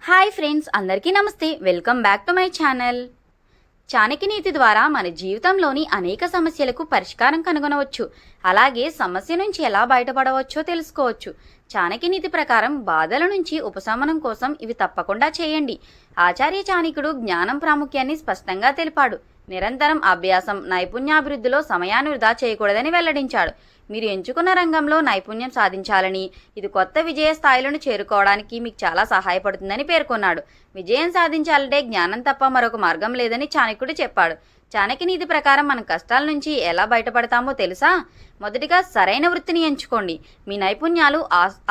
Hi friends, అందరికీ నమస్తే. Welcome back to my channel. Chanakya నీతి ద్వారా మన జీవితంలోని అనేక సమస్యలకు పరిష్కారం కనుగొనవచ్చు. అలాగే సమస్య నుంచి ఎలా బయటపడవచ్చో తెలుసుకోవచ్చు. చాణక్య నీతి ప్రకారం బాధల నుంచి ఉపశమనం కోసం ఇవి తప్పకుండా చేయండి. ఆచార్య చాణక్యుడు జ్ఞానం ప్రాముఖ్యాన్ని స్పష్టంగా తెలిపాడు. నిరంతరం అభ్యాసం, నైపుణ్యాభివృద్ధిలో సమయాన్ని వృధా చేయకూడదని వెల్లడించాడు. మీరు ఎంచుకున్న రంగంలో నైపుణ్యం సాధించాలని, ఇది కొత్త విజయ స్థాయిలను చేరుకోవడానికి మీకు చాలా సహాయపడుతుందని పేర్కొన్నాడు. విజయం సాధించాలంటే జ్ఞానం తప్ప మరొక మార్గం లేదని చాణక్యుడు చెప్పాడు. చాణక్య నీతి ప్రకారం మనం కష్టాల నుంచి ఎలా బయటపడతామో తెలుసా? మొదటిగా సరైన వృత్తిని ఎంచుకోండి. మీ నైపుణ్యాలు,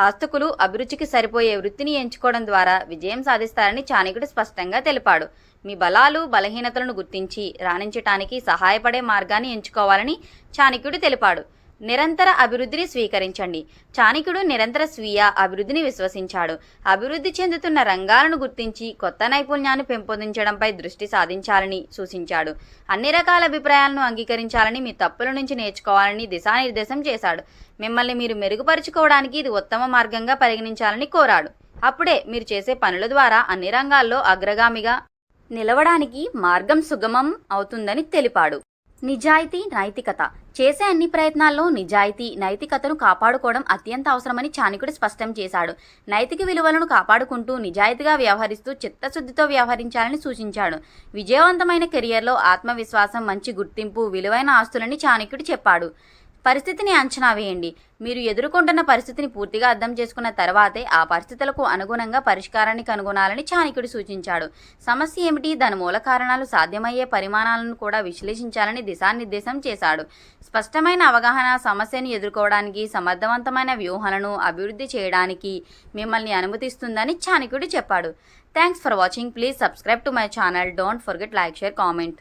ఆస్తుకులు, అభిరుచికి సరిపోయే వృత్తిని ఎంచుకోవడం ద్వారా విజయం సాధిస్తారని చాణక్యుడు స్పష్టంగా తెలిపాడు. మీ బలాలు, బలహీనతలను గుర్తించి రాణించటానికి సహాయపడే మార్గాన్ని ఎంచుకోవాలని చాణక్యుడు తెలిపాడు. నిరంతర అభివృద్ధిని స్వీకరించండి. చాణక్యుడు నిరంతర స్వీయ అభివృద్ధిని విశ్వసించాడు. అభివృద్ధి చెందుతున్న రంగాలను గుర్తించి కొత్త నైపుణ్యాన్ని పెంపొందించడంపై దృష్టి సాధించాలని సూచించాడు. అన్ని రకాల అభిప్రాయాలను అంగీకరించాలని, మీ తప్పుల నుంచి నేర్చుకోవాలని దిశానిర్దేశం చేశాడు. మిమ్మల్ని మీరు మెరుగుపరుచుకోవడానికి ఇది ఉత్తమ మార్గంగా పరిగణించాలని కోరాడు. అప్పుడే మీరు చేసే పనుల ద్వారా అన్ని రంగాల్లో అగ్రగామిగా నిలవడానికి మార్గం సుగమం అవుతుందని తెలిపాడు. నిజాయితీ, నైతికత. చేసే అన్ని ప్రయత్నాల్లో నిజాయితీ, నైతికతను కాపాడుకోవడం అత్యంత అవసరమని చాణక్యుడు స్పష్టం చేశాడు. నైతిక విలువలను కాపాడుకుంటూ నిజాయితీగా వ్యవహరిస్తూ చిత్తశుద్ధితో వ్యవహరించాలని సూచించాడు. విజయవంతమైన కెరియర్లో ఆత్మవిశ్వాసం, మంచి గుర్తింపు విలువైన ఆస్తులని చాణక్యుడు చెప్పాడు. పరిస్థితిని అంచనా వేయండి. మీరు ఎదుర్కొంటున్న పరిస్థితిని పూర్తిగా అర్థం చేసుకున్న తర్వాతే ఆ పరిస్థితులకు అనుగుణంగా పరిష్కారాన్ని కనుగొనాలని చాణక్యుడు సూచించాడు. సమస్య ఏమిటి, దాని మూల కారణాలు, సాధ్యమయ్యే పరిమాణాలను కూడా విశ్లేషించాలని దిశానిర్దేశం చేశాడు. స్పష్టమైన అవగాహన సమస్యను ఎదుర్కోవడానికి సమర్థవంతమైన వ్యూహాలను అభివృద్ధి చేయడానికి మిమ్మల్ని అనుమతిస్తుందని చాణక్యుడు చెప్పాడు. Thanks for watching. Please subscribe to my channel. Don't forget like, share, comment.